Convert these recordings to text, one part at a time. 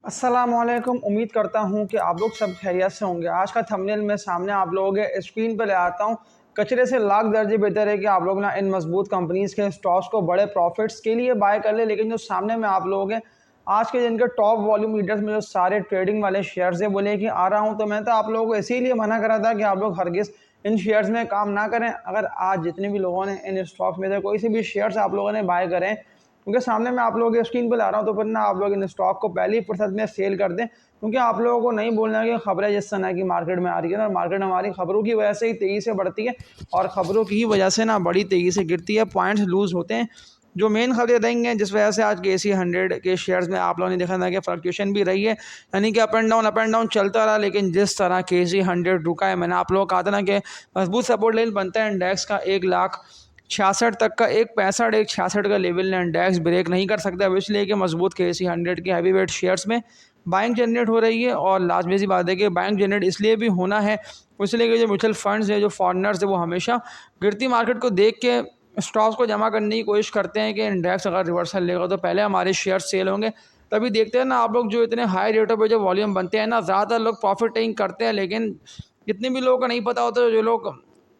अस्सलामुअलैकुम। उम्मीद करता हूँ कि आप लोग सब खैरियत से होंगे। आज का थंबनेल मैं सामने आप लोगों के स्क्रीन पर ले आता हूँ। कचरे से लाख दर्जे बेहतर है कि आप लोग ना इन मजबूत कंपनीज़ के स्टॉक्स को बड़े प्रॉफिट्स के लिए बाय कर ले। लेकिन जो सामने में आप लोगों के आज के दिन के टॉप वॉल्यूम लीडर्स में जो सारे ट्रेडिंग वाले शेयर्स है वो लेके आ रहा हूँ, तो मैं तो आप लोगों को इसीलिए मना करा था कि आप लोग हरगिज़ इन शेयर्स में काम ना करें। अगर आज जितने भी लोगों ने इन स्टॉक्स में से कोई से भी शेयर्स आप लोगों ने बाय करें, क्योंकि सामने मैं आप लोगों के स्क्रीन पर ला रहा हूँ, तो फिर ना आप लोग इन स्टॉक को पहली फुर्सत में सेल कर दें। क्योंकि आप लोगों को नहीं बोलना है कि खबरें जिस तरह की मार्केट में आ रही है ना, मार्केट हमारी खबरों की वजह से ही तेज़ी से बढ़ती है और ख़बरों की ही वजह से ना बड़ी तेज़ी से गिरती है, पॉइंट्स लूज़ होते हैं। जो मेन खबरें रहेंगी जिस वजह से आज के KC 100 के शेयर्स में आप लोगों ने देखा था कि फ्लक्चुएशन भी रही है, यानी कि अप एंड डाउन चलता रहा। लेकिन जिस तरह KC 100 रुका है, मैंने आप लोगों को कहा था ना कि मजबूत सपोर्ट लेवल बनता है इंडेक्स का 1,66,000 तक का। 1,65,166 का लेवल ने इंडेक्स ब्रेक नहीं कर सकता, इसलिए कि मजबूत KC 100 के हैवी वेट शेयर्स में बाइंग जनरेट हो रही है। और लाजमी सी बात है कि बाइंग जनरेट इसलिए भी होना है, इसलिए कि जो म्यूचुअल फंड्स है, जो फॉरनर्स है, वो हमेशा गिरती मार्केट को देख के स्टॉक्स को जमा करने की कोशिश करते हैं कि इंडेक्स अगर रिवर्सल लेगा तो पहले हमारे शेयर सेल होंगे। तभी देखते हैं ना आप लोग, जो इतने हाई रेटों पे जो वॉल्यूम बनते हैं ना, ज़्यादातर लोग प्रॉफिट टेकिंग करते हैं। लेकिन जितने भी लोगों को नहीं पता होता, जो लोग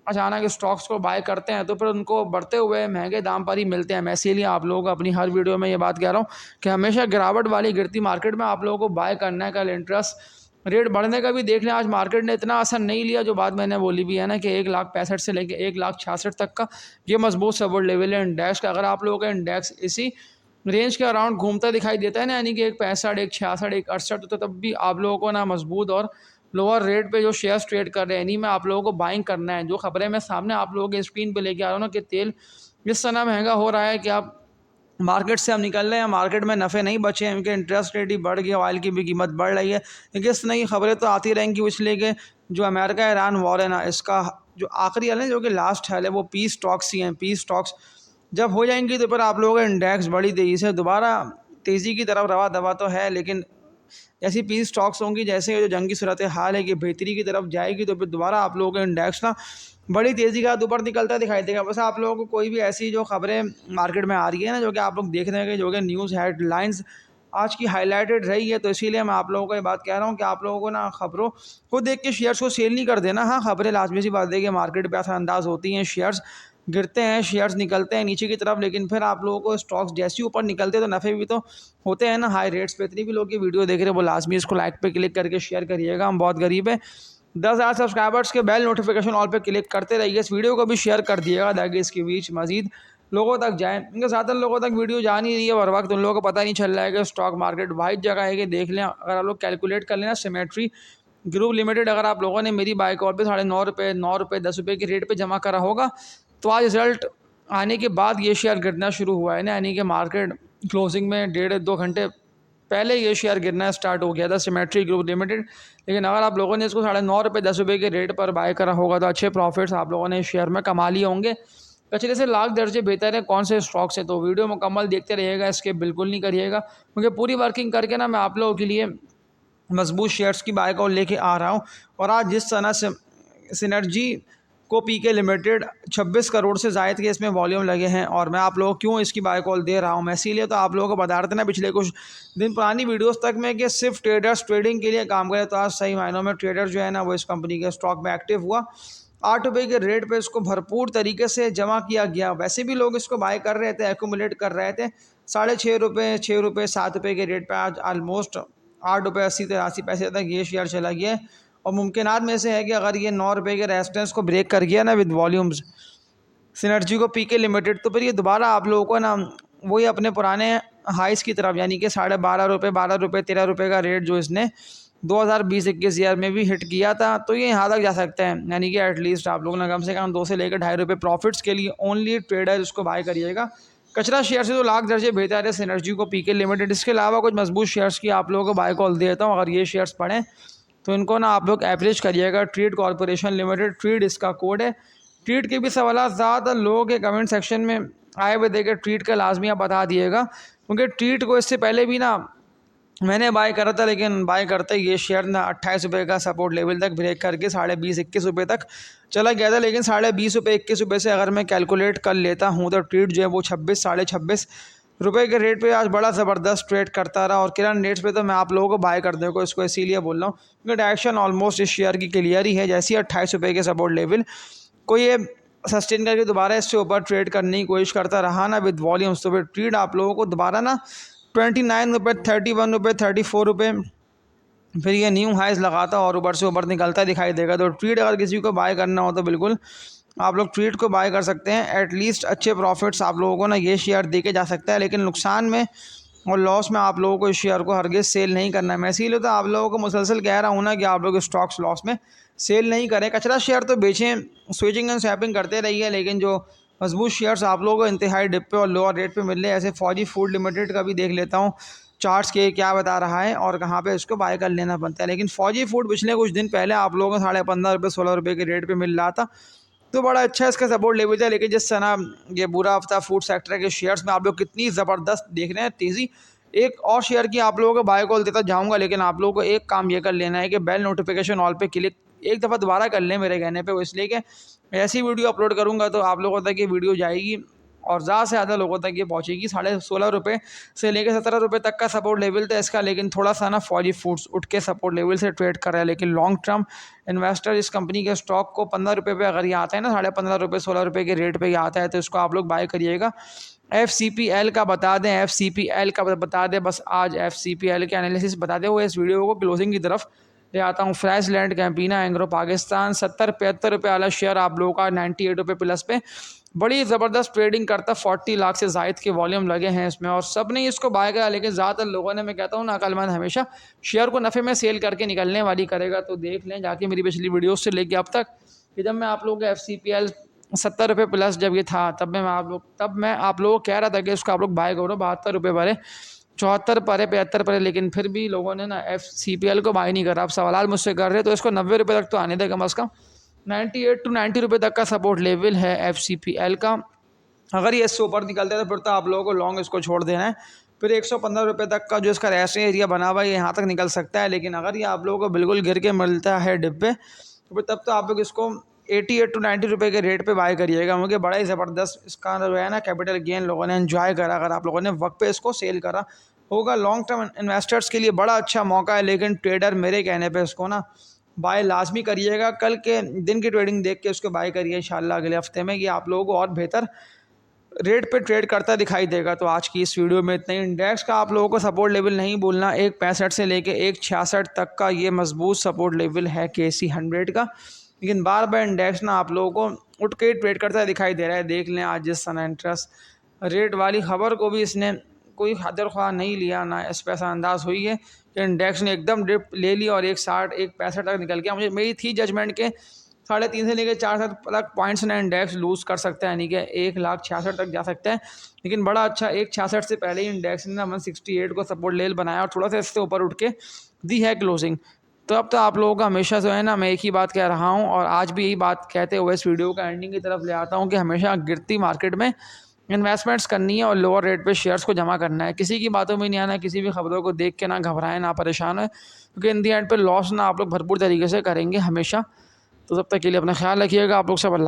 अचानक स्टॉक्स को बाय करते हैं, तो फिर उनको बढ़ते हुए महंगे दाम पर ही मिलते हैं। मैं इसीलिए आप लोगों को अपनी हर वीडियो में ये बात कह रहा हूँ कि हमेशा गिरावट वाली गिरती मार्केट में आप लोगों को बाय करना है। कल इंटरेस्ट रेट बढ़ने का भी देख लें, आज मार्केट ने इतना असर नहीं लिया। जो बात मैंने बोली भी है ना कि 1,65,000 से लेकर 1,66,000 तक का ये मजबूत सपोर्ट लेवल है इंडेक्स का। अगर आप लोगों का इंडेक्स इसी रेंज के अराउंड घूमता दिखाई देता है ना, यानी कि 1,65, 1,66, 1,68, तो तब भी आप लोगों को ना मजबूत और लोअर रेट पे जो शेयर्स ट्रेड कर रहे हैं, इन्हीं में आप लोगों को बाइंग करना है। जो खबरें मैं सामने आप लोगों के स्क्रीन पे लेके आ रहा हूँ ना कि तेल इस समय महंगा हो रहा है कि आप मार्केट से हम निकल रहे हैं, मार्केट में नफ़े नहीं बचे हैं, इनके इंटरेस्ट रेट ही बढ़ गया, ऑयल की भी कीमत बढ़ रही है। लेकिन इस नई खबरें तो आती रहेंगी, इसलिए कि जो अमेरिका ईरान वॉर है ना, इसका जो आखिरी हल है, जो कि लास्ट हल है, वो पीस टॉक्स ही हैं। पीस टॉक्स जब हो जाएंगी तो फिर आप लोगों का इंडेक्स बड़ी तेज़ी से दोबारा तेज़ी की तरफ रवा दवा तो है। लेकिन जैसी पीस टॉक्स होंगी, जैसे जो जंगी सूरत हाल है कि बेहतरी की तरफ जाएगी, तो फिर दोबारा आप लोगों का इंडेक्स ना बड़ी तेज़ी का ऊपर निकलता दिखाई देगा। बस आप लोगों को कोई भी ऐसी जो खबरें मार्केट में आ रही है ना, जो कि आप लोग देख रहे हैं कि जो कि न्यूज़ हेडलाइंस आज की हाईलाइटेड रही है, तो इसीलिए मैं आप लोगों को ये बात कह रहा हूँ कि आप लोगों को ना खबरों को देख के शेयर्स को सेल नहीं कर देना। हाँ, खबरें लाजमी सी बात है कि मार्केट पे असरअंदाज होती हैं, शेयर्स गिरते हैं, शेयर्स निकलते हैं नीचे की तरफ, लेकिन फिर आप लोगों को स्टॉक्स जैसे ही ऊपर निकलते हैं तो नफ़े भी तो होते हैं ना हाई रेट्स पे। इतनी भी लोग ये वीडियो देख रहे हैं, वो लाजमी इसको लाइक पे क्लिक करके शेयर करिएगा। हम बहुत गरीब है, 10,000 सब्सक्राइबर्स के बेल नोटिफिकेशन ऑल पे क्लिक करते रहिए। इस वीडियो को भी शेयर कर दिएगा ताकि इसके बीच मजीद लोगों तक जाए, क्योंकि ज़्यादातर लोगों तक वीडियो जा नहीं रही है और वक्त उन लोगों को पता नहीं चल रहा है कि स्टॉक मार्केट वाइड जगह है कि देख लें। अगर आप लोग कैलकुलेट कर लेना, सिमेट्री ग्रुप लिमिटेड अगर आप लोगों ने मेरी बाय कॉल पे 9.5 रुपये, 9 रुपये, 10 रुपये के रेट पे जमा करा होगा, तो आज रिजल्ट आने के बाद ये शेयर गिरना शुरू हुआ है ना, यानी कि मार्केट क्लोजिंग में 1.5-2 घंटे पहले ये शेयर गिरना स्टार्ट हो गया था, सिमेट्री ग्रुप लिमिटेड। लेकिन अगर आप लोगों ने इसको 9.5 रुपये, 10 रुपये के रेट पर बाय करा होगा, तो अच्छे प्रॉफिट्स आप लोगों ने इस शेयर में कमा लिए होंगे। कचरे से लाख दर्जे बेहतर है कौन से स्टॉक से, तो वीडियो मुकम्मल देखते रहिएगा, इसके बिल्कुल नहीं करिएगा, क्योंकि पूरी वर्किंग करके ना मैं आप लोगों के लिए मजबूत शेयर्स की बाय कॉल लेके आ रहा हूँ। और आज जिस तरह से सिनर्जी को पीके लिमिटेड 26 करोड़ से ज़ायद के इसमें वॉल्यूम लगे हैं, और मैं आप लोगों को क्यों इसकी बाय कॉल दे रहा हूँ, मैं इसीलिए तो आप लोगों को बता रहे थे ना पिछले कुछ दिन पुरानी वीडियोस तक में कि सिर्फ ट्रेडर्स ट्रेडिंग के लिए काम करें। तो आज सही मायनों में ट्रेडर जो है ना, वो इस कंपनी के स्टॉक में एक्टिव हुआ। 8 रुपये के रेट पे इसको भरपूर तरीके से जमा किया गया। वैसे भी लोग इसको बाय कर रहे थे, एक्यूमुलेट कर रहे थे। 6.5 रुपये, 6 रुपये, 7 रुपये के रेट पे आज ऑलमोस्ट 8 रुपये 80 पैसे तक ये शेयर चला गया है। और मुमकिनात में से है कि अगर ये 9 रुपये के रेजिस्टेंस को ब्रेक कर गया ना विद वॉल्यूम्स सिनर्जी को पीके लिमिटेड, तो फिर ये दोबारा आप लोगों को ना वही अपने पुराने हाइस की तरफ, यानी कि 12.5 रुपये, 12 रुपये, 13 रुपये का रेट जो इसने 2020-21 ईयर में भी हिट किया था, तो ये यहाँ तक जा सकते हैं। यानी कि एटलीस्ट आप लोगों ने कम से कम 2 से लेकर 2.5 रुपये प्रॉफिट्स के लिए ओनली ट्रेडर इसको बाय करिएगा। कचरा शेयर से तो लाख दर्जे बेहतर है सिनर्जी को पीके लिमिटेड। इसके अलावा कुछ मजबूत शेयर्स की आप लोगों को बाय कॉल देता हूँ। अगर ये शेयर्स पढ़ें तो इनको ना आप लोग एवरेज करिएगा। ट्रीट कॉर्पोरेशन लिमिटेड, ट्रीट इसका कोड है। ट्रीट के भी सवाल ज़्यादा लोगों के कमेंट सेक्शन में आए हुए देखे, ट्रीट का लाजमी आप बता दिएगा, क्योंकि ट्रीट को इससे पहले भी ना मैंने बाय करा था, लेकिन बाय करते ही ये शेयर ना 28 रुपये का सपोर्ट लेवल तक ब्रेक करके 20.5-21 रुपये तक चला गया था। लेकिन 20.5 रुपये, 21 रुपये से अगर मैं कैलकुलेट कर लेता हूँ तो ट्रीट जो है वो 26, 26.5 रुपए के रेट पे आज बड़ा ज़बरदस्त ट्रेड करता रहा और किरण रेट्स पे तो मैं आप लोगों को बाय करने को इसको इसीलिए बोल रहा हूँ क्योंकि डायरेक्शन ऑलमोस्ट इस शेयर की क्लियर ही है। जैसे ही 28 रुपये के सपोर्ट लेवल को ये सस्टेन करके दोबारा इससे ऊपर ट्रेड करने की कोशिश करता रहा ना विद वॉल्यूम्स, तो फिर ट्रेड आप लोगों को दोबारा ना 29 रुपये, 31 रुपये, 34 रुपये फिर ये न्यू हाइज लगाता और ऊपर से ऊपर निकलता दिखाई देगा। तो ट्रेड अगर किसी को बाय करना हो तो बिल्कुल आप लोग ट्रेड को बाय कर सकते हैं। एटलीस्ट अच्छे प्रॉफिट्स आप लोगों को ना ये शेयर दे के जा सकता है, लेकिन नुकसान में और लॉस में आप लोगों को इस शेयर को हरगिज़ सेल नहीं करना है। मैं इसीलिए तो आप लोगों को मुसलसल कह रहा हूँ ना कि आप लोग स्टॉक्स लॉस में सेल नहीं करें। कचरा शेयर तो बेचें, स्विचिंग एंड स्वैपिंग करते रहिए, लेकिन जो मजबूत शेयर्स आप लोगों को इंतहाई डिप पे और लोअर रेट पे मिल रहे हैं, ऐसे फौजी फूड लिमिटेड का भी देख लेता हूँ चार्ट्स के क्या बता रहा है और कहाँ पे इसको बाय कर लेना बनता है। लेकिन फौजी फूड पिछले कुछ दिन पहले आप लोगों को 15.5 रुपये 16 रुपये के रेट पे मिल रहा था, तो बड़ा अच्छा इसका सपोर्ट लेवल था। लेकिन जिस तरह ये बुरा हफ्ता फूड सेक्टर के शेयर्स में आप लोग कितनी ज़बरदस्त देख रहे हैं तेज़ी, एक और शेयर की आप लोगों को बाय कॉल देता जाऊंगा, लेकिन आप लोगों को एक काम ये कर लेना है कि बेल नोटिफिकेशन ऑल पे क्लिक एक दफ़ा दोबारा कर लें मेरे कहने पे। वो इसलिए कि ऐसी वीडियो अपलोड करूंगा तो आप लोगों तक ये वीडियो जाएगी और ज़्यादा से ज़्यादा लोगों तक ये पहुँचेगी। 16.5 रुपये से लेकर 17 रुपये तक का सपोर्ट लेवल था इसका, लेकिन थोड़ा सा ना फौजी फूड्स उठ के सपोर्ट लेवल से ट्रेड कर रहा है। लेकिन लॉन्ग टर्म इन्वेस्टर इस कंपनी के स्टॉक को 15 रुपये पे अगर ये आता है ना 15.5 रुपये 16 रुपये के रेट पे ये आता है तो इसको आप लोग बाय करिएगा। FCPL का बता दें, FCPL का बता दें, बस आज FCPL के एनालिसिस बता दें। वो इस वीडियो को क्लोजिंग की तरफ ले आता हूँ। फ्रेशलैंड कैंपीना एंग्रो पाकिस्तान 70-75 रुपये वाला शेयर आप लोगों का 98 रुपये प्लस पे बड़ी ज़बरदस्त ट्रेडिंग करता। 40 लाख से ज़ायद के वॉल्यूम लगे हैं इसमें और सब ने इसको बाय करा, लेकिन ज़्यादातर लोगों ने, मैं कहता हूँ ना, अकलमंद हमेशा शेयर को नफ़े में सेल करके निकलने वाली करेगा। तो देख लें जाके मेरी पिछली वीडियो से लेके अब तक कि जब मैं आप लोगों को FCPL 70 रुपये प्लस जब ये था तब मैं आप लोगों को कह रहा था कि इसको आप लोग बाय करो 72 रुपये वाले, 74 परे 75 परे, लेकिन फिर भी लोगों ने ना FCPL को बाय नहीं करा। आप सवाल मुझसे कर रहे तो इसको 90 रुपये तक तो आने दें कम अज़ कम। 98 to 90 रुपये तक का सपोर्ट लेवल है FCPL का। अगर ये इससे ऊपर निकलता है तो फिर तो आप लोगों को लॉन्ग इसको छोड़ देना है। फिर 115 रुपये तक का जो इसका रेस्ट एरिया बना हुआ है यहाँ तक निकल सकता है। लेकिन अगर ये आप लोगों को बिल्कुल गिर के मिलता है डिप पे तो फिर तब तो आप लोग इसको 88 to 90 रुपये के रेट पे बाय करिएगा, क्योंकि बड़ा ही ज़बरदस्त इसका जो है ना कैपिटल गेन लोगों ने एंजॉय करा अगर आप लोगों ने वक्त पे इसको सेल करा होगा। लॉन्ग टर्म इन्वेस्टर्स के लिए बड़ा अच्छा मौका है, लेकिन ट्रेडर मेरे कहने पे इसको ना बाय लाजमी करिएगा। कल के दिन की ट्रेडिंग देख के उसको बाय करिए इंशाल्लाह अगले हफ्ते में, ये आप लोगों को और बेहतर रेट पे ट्रेड करता दिखाई देगा। तो आज की इस वीडियो में इतना ही। इंडेक्स का आप लोगों को सपोर्ट लेवल नहीं भूलना, 1.65 से लेके 1.66 तक का ये मजबूत सपोर्ट लेवल है KC 100 का। लेकिन बार बार इंडेक्स ना आप लोगों को उठ के ट्रेड करता दिखाई दे रहा है। देख लें आज जिस सन इंटरेस्ट रेट वाली खबर को भी इसने कोई हदर ख्वाह नहीं लिया, ना इस पर अंदाज हुई है कि इंडेक्स ने एकदम डिप ले ली और 1.60 1.65 तक निकल गया। मुझे मेरी थी जजमेंट के 3.5 से लेकर 4 तक पॉइंट्स ने इंडेक्स लूज़ कर सकता है, यानी कि 1,66,000 तक जा सकता है। लेकिन बड़ा अच्छा 1.66 से पहले ही इंडेक्स ने ना 168 को सपोर्ट लेवल बनाया और थोड़ा सा इससे ऊपर उठ के दी है क्लोजिंग। तो अब तो आप लोगों का हमेशा जो है ना मैं एक ही बात कह रहा हूँ और आज भी यही बात कहते हुए इस वीडियो का एंडिंग की तरफ ले आता हूँ कि हमेशा गिरती मार्केट में इन्वेस्टमेंट्स करनी है और लोअर रेट पे शेयर्स को जमा करना है। किसी की बातों में नहीं आना, किसी भी खबरों को देख के ना घबराएं ना परेशान हो, क्योंकि इन दी एंड पे लॉस ना आप लोग भरपूर तरीके से करेंगे हमेशा। तो तब तक के लिए अपना ख्याल रखिएगा। आप लोग सब अल्लाह